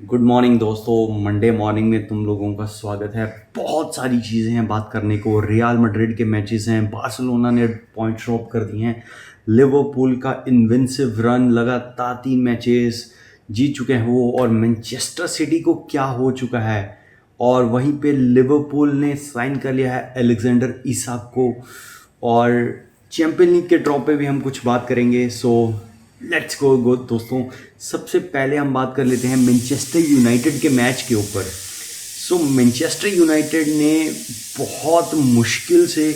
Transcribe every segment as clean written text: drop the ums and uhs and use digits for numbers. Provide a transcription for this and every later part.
Good morning दोस्तों। Monday morning में तुम लोगों का स्वागत है। बहुत सारी चीज़ें हैं बात करने को। रियल मैड्रिड के मैचेस हैं, बार्सिलोना ने पॉइंट ड्रॉप कर दिए हैं, लिवरपूल का इन्विंसिव रन, लगातार 3 मैचेस जीत चुके हैं वो, और मैनचेस्टर सिटी को क्या हो चुका है। और वहीं पे लिवरपूल ने साइन कर लिया है अलेक्जेंडर इसाक को। और चैंपियन लीग के ड्रॉ पे भी हम कुछ बात करेंगे। सो लेट्स गो दोस्तों। सबसे पहले हम बात कर लेते हैं मैनचेस्टर यूनाइटेड के मैच के ऊपर। सो मैनचेस्टर यूनाइटेड ने बहुत मुश्किल से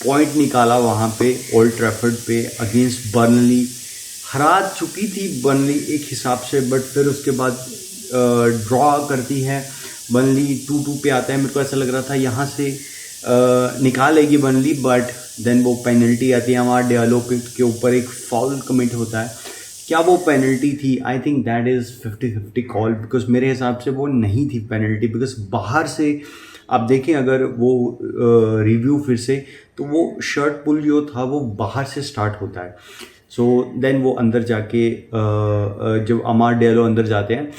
पॉइंट निकाला वहाँ पे ओल्ड ट्रैफर्ड पे अगेंस्ट बर्नली। हरा चुकी थी बर्नली एक हिसाब से, बट फिर उसके बाद ड्रॉ करती है बर्नली। 2-2 पे आता है। मेरे को ऐसा लग रहा था यहाँ से निकालेगी बर्नली, बट देन वो पेनल्टी आती है हमारे डियालो के ऊपर। एक फाउल कमिट होता है। क्या वो पेनल्टी थी? I think that is 50-50 call, because मेरे हिसाब से वो नहीं थी पेनल्टी। बिकॉज बाहर से आप देखें अगर वो रिव्यू फिर से, तो वो शर्ट पुल जो था वो बाहर से स्टार्ट होता है। सो देन वो अंदर जाके जब अमार डेलो अंदर जाते हैं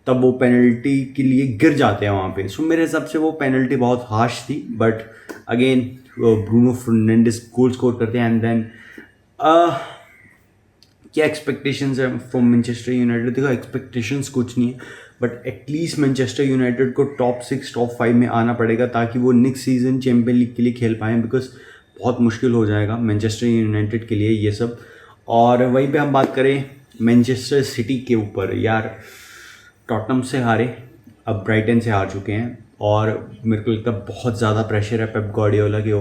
तब वो पेनल्टी के लिए गिर जाते हैं वहाँ पे। सो मेरे हिसाब से वो पेनल्टी बहुत हार्श थी, but again Bruno Fernandes goal score करते हैं। एंड देन क्या एक्सपेक्टेशंस है फ्रॉम मैनचेस्टर यूनाइटेड? देखो, एक्सपेक्टेशंस कुछ नहीं है, बट एटलीस्ट मैनचेस्टर यूनाइटेड को टॉप 6 टॉप 5 में आना पड़ेगा ताकि वो नेक्स्ट सीज़न चैंपियन लीग के लिए खेल पाएँ, बिकॉज बहुत मुश्किल हो जाएगा मैनचेस्टर यूनाइटेड के लिए ये सब। और वहीं पे हम बात करें मैनचेस्टर सिटी के ऊपर, यार टॉटनम से हारे, अब ब्राइटन से हार चुके हैं, और मेरे को लगता है बहुत ज़्यादा प्रेशर है पेप गार्डियोला के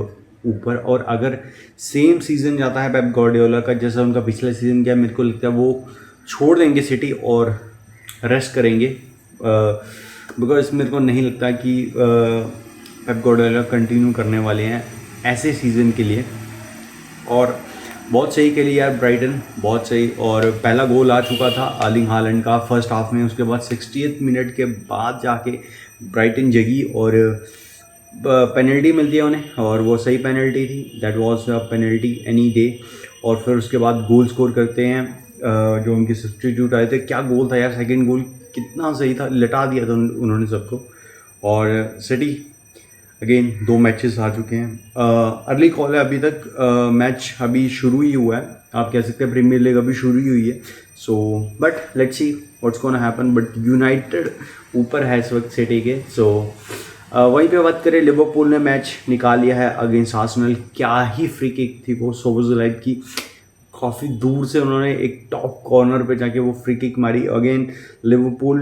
ऊपर। और अगर सेम सीज़न जाता है पेप गार्डियोला का जैसा उनका पिछला सीज़न गया, मेरे को लगता है वो छोड़ देंगे सिटी और रेस्ट करेंगे, बिकॉज मेरे को नहीं लगता कि पेप गार्डियोला कंटिन्यू करने वाले हैं ऐसे सीज़न के लिए। और बहुत सही के लिए यार ब्राइटन, बहुत सही। और पहला गोल आ चुका था अर्लिंग हालैंड का फर्स्ट हाफ में, उसके बाद 60th मिनट के बाद जाके ब्राइटन जगी और पेनल्टी मिलती है उन्हें, और वो सही पेनल्टी थी। That was a penalty any day. और फिर उसके बाद गोल स्कोर करते हैं जो उनके सब्स्टिट्यूट आए थे। क्या गोल था यार! सेकंड गोल कितना सही था, लटा दिया था उन्होंने सबको। और सिटी अगेन 2 मैचेस हार चुके हैं। अर्ली कॉल है अभी तक, मैच अभी शुरू ही हुआ है, आप कह सकते हैं प्रीमियर लीग अभी शुरू ही हुई है। So but let's see what's gonna happen. But United ऊपर है इस वक्त सिटी के। सो वहीं पे बात करें, लिवरपूल ने मैच निकाल लिया है अगेंस्ट आर्सेनल। क्या ही फ्री किक थी वो सोबोस्लाइ की, काफ़ी दूर से उन्होंने एक टॉप कॉर्नर पे जाके वो फ्री किक मारी। अगेन लिवरपूल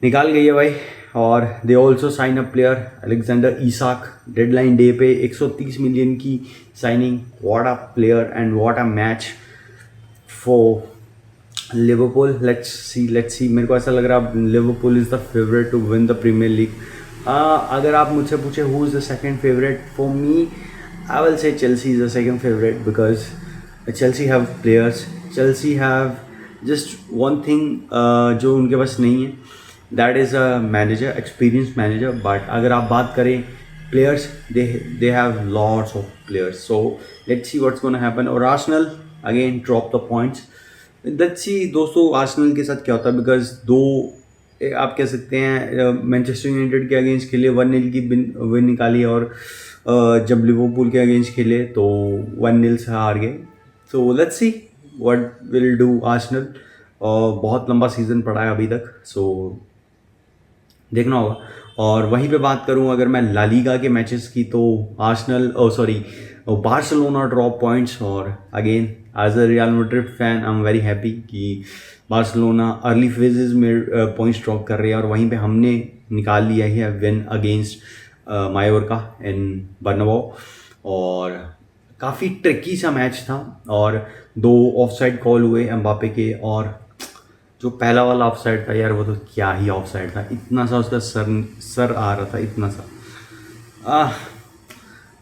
निकाल गई है भाई। और they also sign a player Alexander Isak, deadline day पे 130 मिलियन की signing. What a player and what a match for Liverpool. Let's see. मेरे को ऐसा लग रहा है Liverpool is the favourite to win the Premier League. अगर आप मुझसे पूछे who is the second favourite for me, I will say Chelsea is the second favourite, because Chelsea have players, Chelsea have just one thing जो उनके पास नहीं है, that is a manager, experience manager. But अगर आप बात करें players, they have lots of players. So let's see what's gonna happen. और Arsenal again drop the points. Let's see दोस्तों आर्सेनल के साथ क्या होता है, बिकॉज आप कह सकते हैं मैनचेस्टर यूनाइटेड के अगेंस्ट खेले 1-0 की विन निकाली, और जब लिवरपूल के अगेंस्ट खेले तो 1-0 से हार गए। सो let's see what will do Arsenal. बहुत लंबा सीज़न पड़ा है अभी तक, सो देखना होगा। और वहीं पे बात करूं अगर मैं ला लीगा के मैचेस की, तो आर्सेनल बार्सिलोना ड्रॉप पॉइंट्स। और again as a Real Madrid fan I am very happy कि बार्सिलोना अर्ली फेजेस में पॉइंट्स ड्रॉप कर रही है, और वहीं पे हमने निकाल लिया है विन अगेंस्ट मायोर्का इन बर्नाबाउ। और काफ़ी ट्रिकी सा मैच था, और 2 ऑफसाइड कॉल हुए एम्बापे के, और जो पहला वाला ऑफसाइड था यार, वो तो क्या ही ऑफसाइड था, इतना सा उसका सर आ रहा था, इतना सा।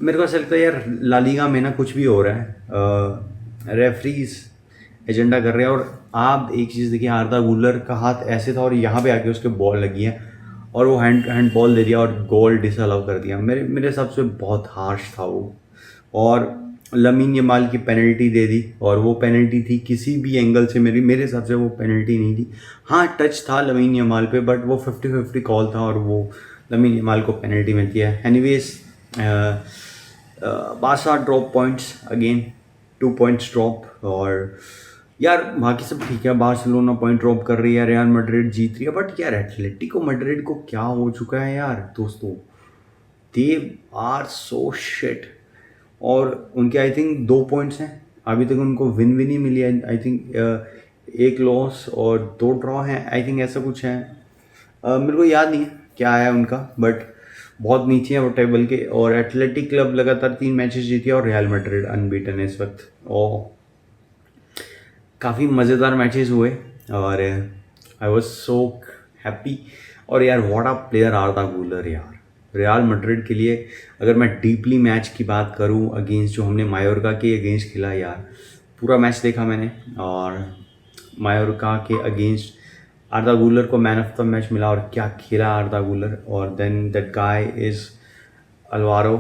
मेरे को ऐसा लगता है यार ला लीगा में ना कुछ भी हो रहा है, रेफरीज एजेंडा कर रहे हैं। और आप एक चीज़ देखिए, आर्दा गुलर का हाथ ऐसे था और यहाँ पे आके उसके बॉल लगी है, और वो हैंड बॉल दे दिया और गोल डिसअलाउ कर दिया। मेरे हिसाब से बहुत हार्श था वो। और लमीन यमाल की पेनल्टी दे दी, और वो पेनल्टी थी किसी भी एंगल से, मेरे हिसाब से वो पेनल्टी नहीं थी। हाँ टच था लमीन यमाल पे, बट वो 50-50 कॉल था और वो लमीन यमाल को पेनल्टी मिलती है। Anyways Barça drop points again, 2 points drop. और यार बाकी सब ठीक है, बार्सिलोना पॉइंट ड्रॉप कर रही है, रियल मैड्रिड जीत रही है, बट यार एटलेटिको मैड्रिड को क्या हो चुका है यार दोस्तों, दे आर सो शिट। और उनके आई थिंक 2 पॉइंट्स हैं अभी तक, उनको विन भी नहीं मिली है आई थिंक, 1 लॉस और 2 ड्रॉ हैं आई थिंक, ऐसा कुछ है। मेरे को याद नहीं है क्या है उनका, बट बहुत नीचे है वो टेबल के। और एथलेटिक क्लब लगातार 3 मैचेस जीती है और रियल मैड्रिड अनबीटन है इस वक्त। और काफ़ी मज़ेदार मैचेस हुए और आई वॉज सो हैप्पी। और यार व्हाट अ प्लेयर आर्दा गुलर यार, रियल मैड्रिड के लिए। अगर मैं डीपली मैच की बात करूं अगेंस्ट जो हमने मायोर्का के अगेंस्ट खेला यार, पूरा मैच देखा मैंने, और मायोर्का के अगेंस्ट आर्दा गुलर को मैन ऑफ द मैच मिला, और क्या खेला आर्दा गुलर। और then that guy is Alvaro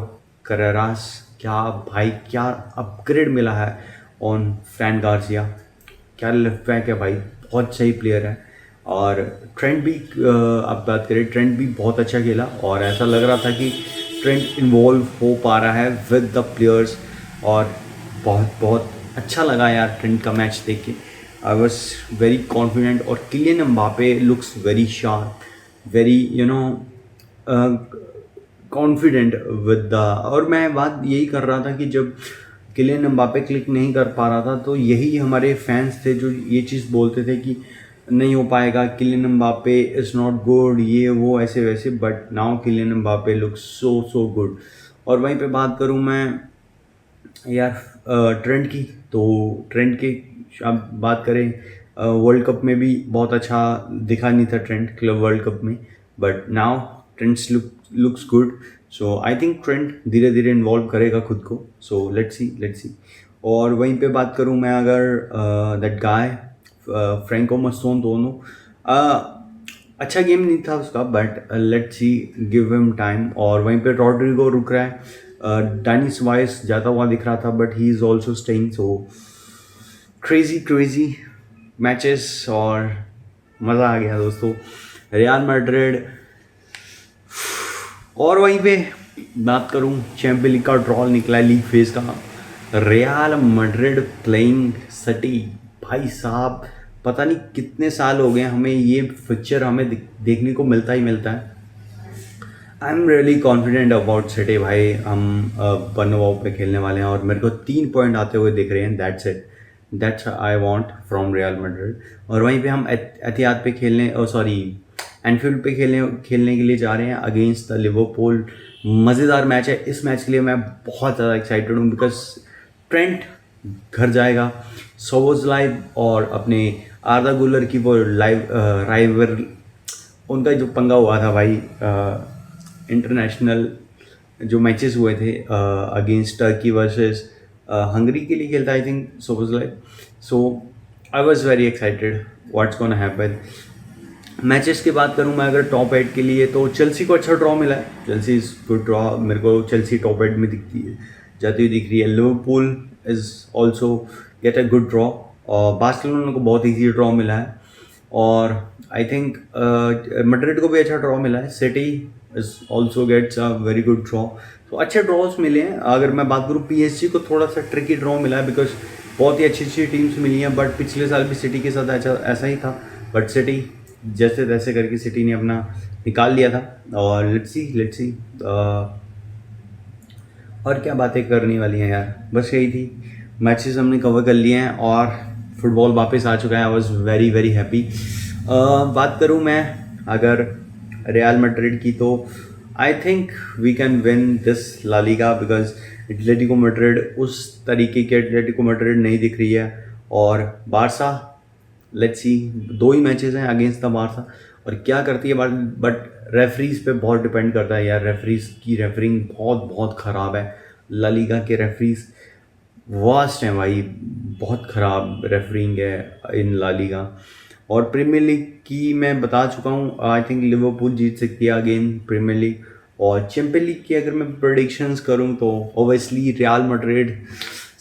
Carreras, क्या भाई क्या अपग्रेड मिला है ऑन फ्रैन गार्सिया, क्या लेफ्ट बैक है भाई, बहुत सही प्लेयर है। और ट्रेंट भी आप बात करें, ट्रेंट भी बहुत अच्छा खेला, और ऐसा लग रहा था कि ट्रेंट इन्वॉल्व हो पा रहा है विद द प्लेयर्स, और बहुत बहुत अच्छा लगा यार ट्रेंट का मैच देख के। I was very confident. और Kylian Mbappe looks very sharp, very confident with the. और मैं बात यही कर रहा था कि जब किलियन एम्बापे क्लिक नहीं कर पा रहा था, तो यही हमारे फैंस थे जो ये चीज़ बोलते थे कि नहीं हो पाएगा, Kylian Mbappe is not good, ये वो ऐसे वैसे। But now Kylian Mbappe looks so good. और वहीं पे बात करूँ मैं यार ट्रेंड की, तो ट्रेंड की आप बात करें, वर्ल्ड कप में भी बहुत अच्छा दिखा नहीं था ट्रेंड क्लब वर्ल्ड कप में, but now trends looks good. So I think trend धीरे धीरे इन्वॉल्व करेगा खुद को। सो लेट्स सी। और वहीं पे बात करूँ मैं, अगर दैट गाय फ्रैंको मस्टोन दोनों, अच्छा गेम नहीं था उसका, but let's see, give him time. और वहीं पे रॉड्रिगो रुक रहा है, डेनिस वाइस जाता हुआ दिख रहा था, but he is also staying. So crazy matches, और मज़ा आ गया दोस्तों, रियल मैड्रिड। और वहीं पे बात करूं, चैंपियन लीग का ड्रॉ निकला है लीग फेज का, रियल मैड्रिड प्लेइंग सिटी। भाई साहब पता नहीं कितने साल हो गए हमें ये पिक्चर हमें देखने को मिलता ही मिलता है। I am really confident about city भाई, हम बर्नाबाउ पे खेलने वाले हैं, और मेरे को 3 पॉइंट आते हुए दिख रहे हैं। That's it, that's I want from real Madrid. और वहीं पे हम एतिहाद पे खेलने, सॉरी एनफील्ड पे खेलने के लिए जा रहे हैं अगेंस्ट द लिवरपूल। मज़ेदार मैच है, इस मैच के लिए मैं बहुत ज़्यादा एक्साइटेड हूँ, बिकॉज ट्रेंट घर जाएगा, सोबोस्लाई और अपने आर्दा गुलर की वो राइवल, उनका जो पंगा हुआ था भाई, इंटरनेशनल जो मैचेस हुए थे अगेंस्ट टर्की वर्सेस हंगरी के लिए खेलता I think सोबोस्लाई। So I was very excited what's gonna happen. Matches की बात करूं मैं अगर टॉप 8 के लिए, तो चेल्सी को अच्छा ड्रॉ मिला है, चेल्सी इज़ गुड ड्रॉ, मेरे को चेल्सी टॉप 8 में दिखती है, जाती हुई दिख रही है। Liverpool is also get a good draw, और बार्सिलोना को बहुत ईजी ड्रॉ मिला है, और आई थिंक मैड्रिड को भी अच्छा ड्रॉ मिला है। City is also gets a very good draw. तो अच्छे ड्रॉज मिले हैं। अगर मैं बात करूँ पीएसजी को थोड़ा सा ट्रिकी ड्रॉ मिला है, बिकॉज बहुत ही अच्छी टीम्स मिली हैं, बट पिछले साल भी सिटी के साथ ऐसा ही था, बट सिटी जैसे तैसे करके सिटी ने अपना निकाल लिया था। और लेट्स सी और क्या बातें करने वाली हैं यार, बस यही थी। मैचेस हमने कवर कर लिए हैं और फुटबॉल वापस आ चुका है। I was very happy. बात करूँ मैं अगर रियल मैड्रिड की, तो I think we can win this La Liga, because Atletico Madrid उस तरीके के एटलेटिको मैड्रिड नहीं दिख रही है। और Barça, let's see, 2 he matches हैं अगेंस्ट द बारसा, और क्या करती है बट रेफरीज पे बहुत डिपेंड करता है यार। रेफरीज की रेफरिंग बहुत ख़राब है। ला लीगा के रेफरीज वास्ट हैं भाई, बहुत ख़राब रेफरिंग है इन ला लीगा। और प्रीमियर लीग की मैं बता चुका हूँ, आई थिंक लिवरपूल जीत सकती है अगेन प्रीमियर लीग। और चैंपियन लीग की अगर मैं प्रेडिक्शंस करूँ, तो obviously real Madrid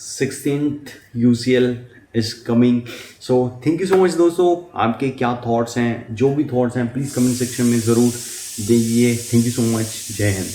16th UCL is coming. So thank you so much दोस्तों. आपके क्या थॉट्स हैं, जो भी थॉट्स हैं प्लीज़ कमेंट सेक्शन में ज़रूर दीजिए. Thank you so much. जय हिंद.